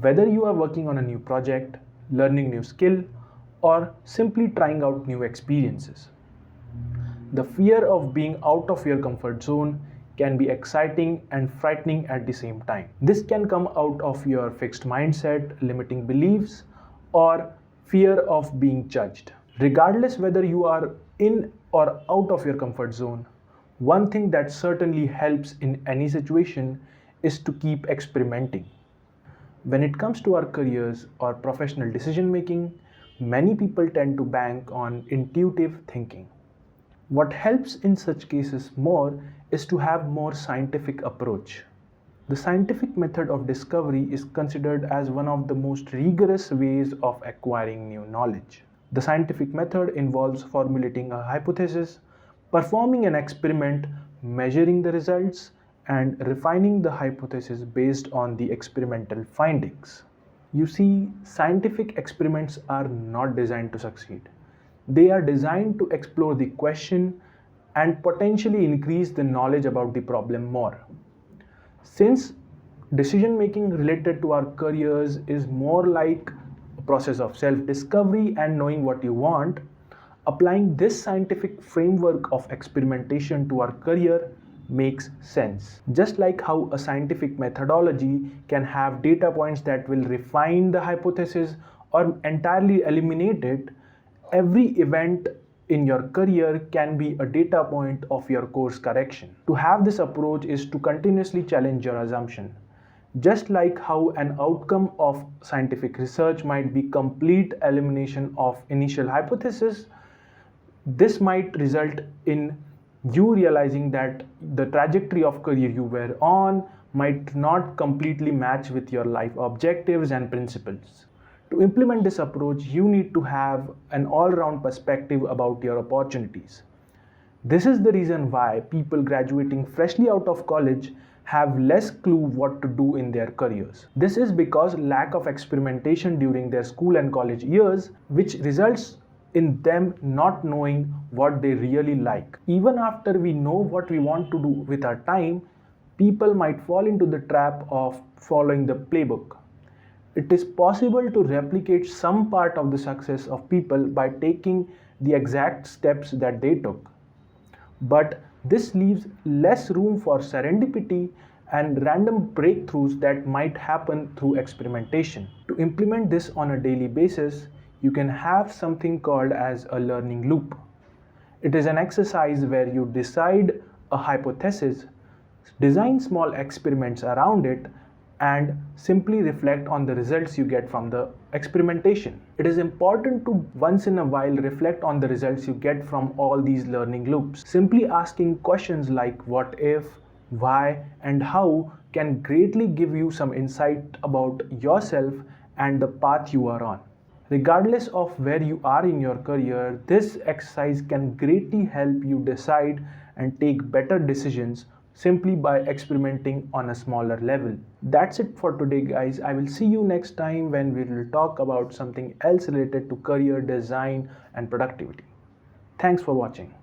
Whether you are working on a new project, learning new skill, or simply trying out new experiences, the fear of being out of your comfort zone can be exciting and frightening at the same time. This can come out of your fixed mindset, limiting beliefs, or fear of being judged. Regardless whether you are in or out of your comfort zone, one thing that certainly helps in any situation is to keep experimenting. When it comes to our careers or professional decision making, many people tend to bank on intuitive thinking. What helps in such cases more is to have more scientific approach. The scientific method of discovery is considered as one of the most rigorous ways of acquiring new knowledge. The scientific method involves formulating a hypothesis, performing an experiment, measuring the results, and refining the hypothesis based on the experimental findings. You see, scientific experiments are not designed to succeed. They are designed to explore the question and potentially increase the knowledge about the problem more. Since decision making related to our careers is more like a process of self-discovery and knowing what you want, applying this scientific framework of experimentation to our career makes sense. Just like how a scientific methodology can have data points that will refine the hypothesis or entirely eliminate it, every event in your career can be a data point of your course correction. To have this approach is to continuously challenge your assumption. Just like how an outcome of scientific research might be complete elimination of initial hypothesis, this might result in you realizing that the trajectory of career you were on might not completely match with your life objectives and principles. To implement this approach, you need to have an all-round perspective about your opportunities. This is the reason why people graduating freshly out of college have less clue what to do in their careers. This is because lack of experimentation during their school and college years, which results in them not knowing what they really like. Even after we know what we want to do with our time, people might fall into the trap of following the playbook. It is possible to replicate some part of the success of people by taking the exact steps that they took. But this leaves less room for serendipity and random breakthroughs that might happen through experimentation. To implement this on a daily basis, you can have something called as a learning loop. It is an exercise where you decide a hypothesis, design small experiments around it, and simply reflect on the results you get from the experimentation. It is important to once in a while reflect on the results you get from all these learning loops. Simply asking questions like what if, why, and how can greatly give you some insight about yourself and the path you are on. Regardless of where you are in your career, this exercise can greatly help you decide and take better decisions simply by experimenting on a smaller level. That's it for today, guys. I will see you next time when we will talk about something else related to career design and productivity. Thanks for watching.